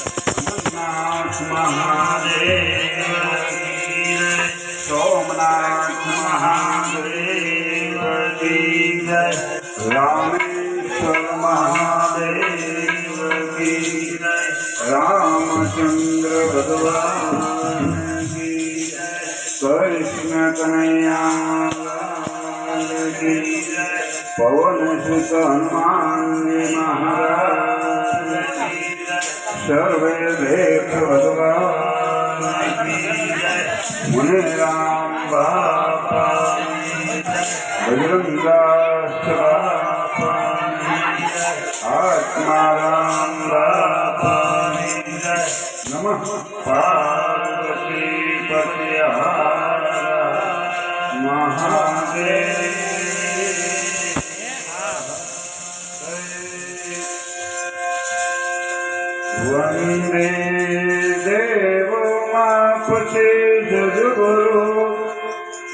सोमनाथ महादेव सोमनाथ महादेव की जय रामेश्वर महादेव की जय रामचंद्र भगवान की जय कृष्ण कन्हैया की जय पवन सुत हनुमान महाराज की जय सर्वे देव भगवान की जय मुनि राम बापा बजरंगदास बापा आत्मा राम बापा नमः पार्वती पते महादेव वंदे देव मापते जगुरु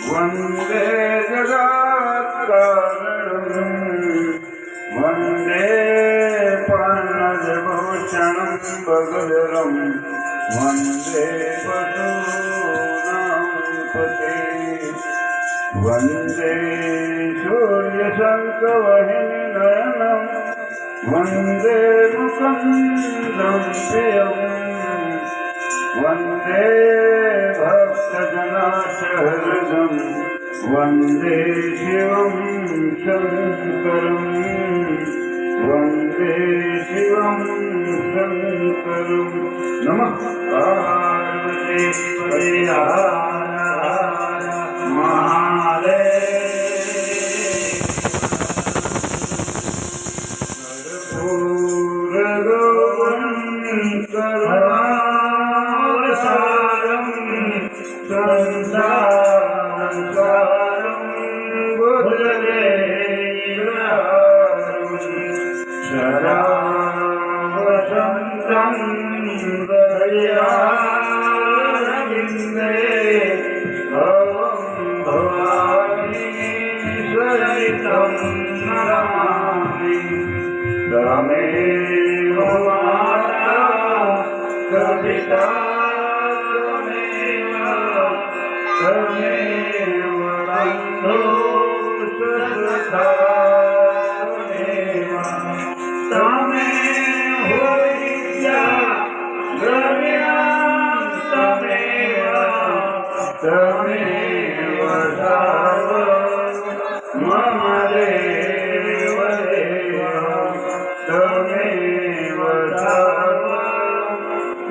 वंदे जगत्कारणं वंदे पन्नजभूषणं भगदरं वंदे पशूनां पते वंदे सूर्यशङ्खवहिनी नयनं वंदे मुकुन्दं प्रियं वंदे भक्तजनाशहृदं वंदे शिवं शङ्करं वंदे शिवं शङ्करं नमः पार्वती पते महादेव करुणावसारं संसारं बुद्धदेवं सदा वसन्तं हृदयारविन्दे भवानी सहितं नमामि तमेव माता कपिता तमेव बन्धो सुहृदा तमेव विद्या द्रव्यं तमेव सर्वं मम देव तमेव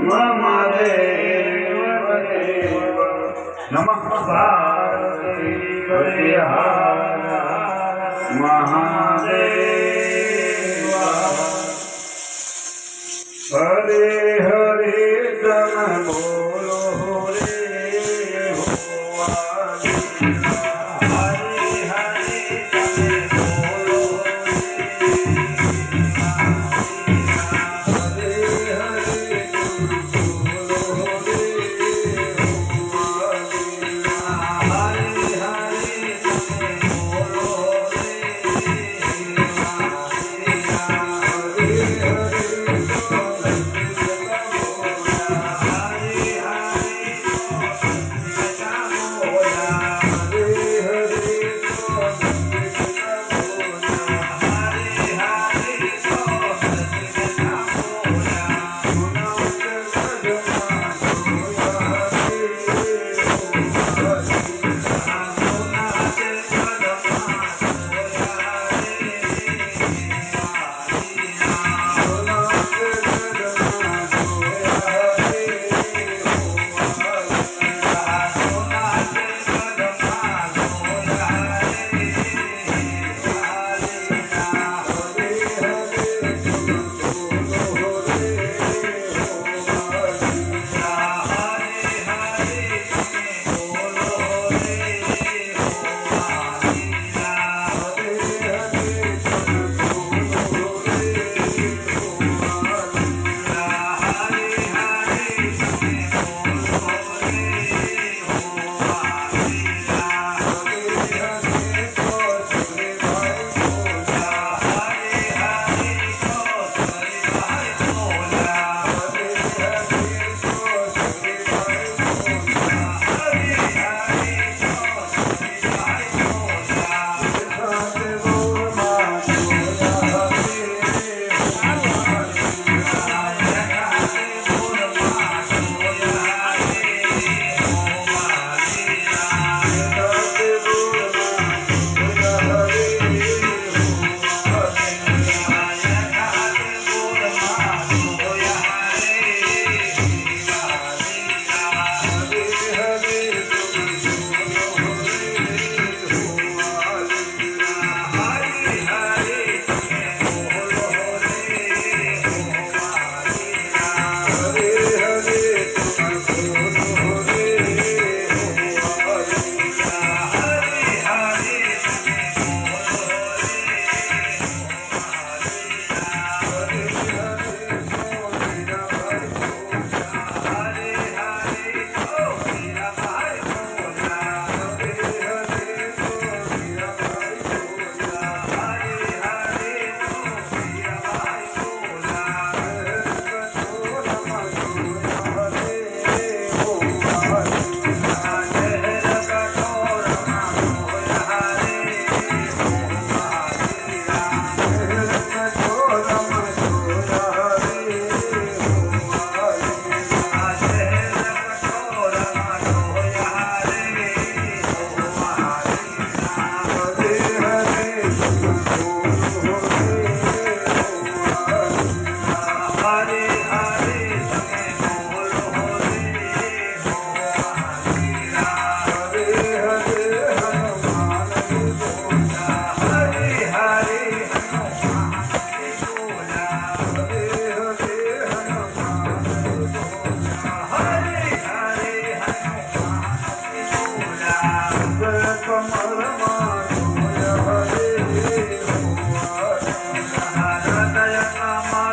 मम देव नमः पार्वती पते महादेव हरे हरे तम बोलो रे हो हरे हरे तम बोलो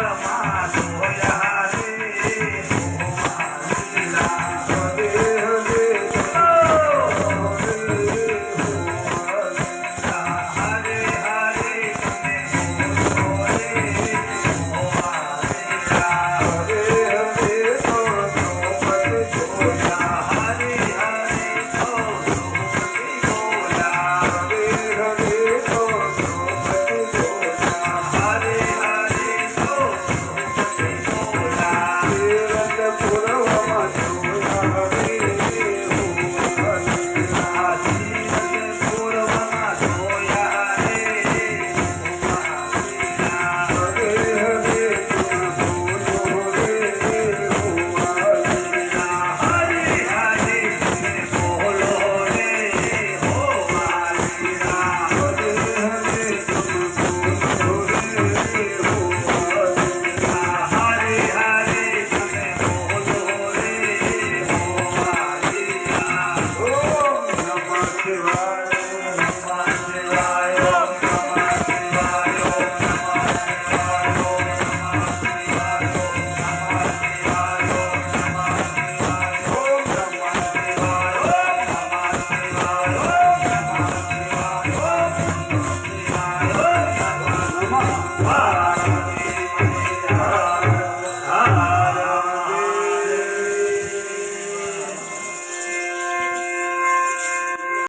ગોપાળમાં સોયા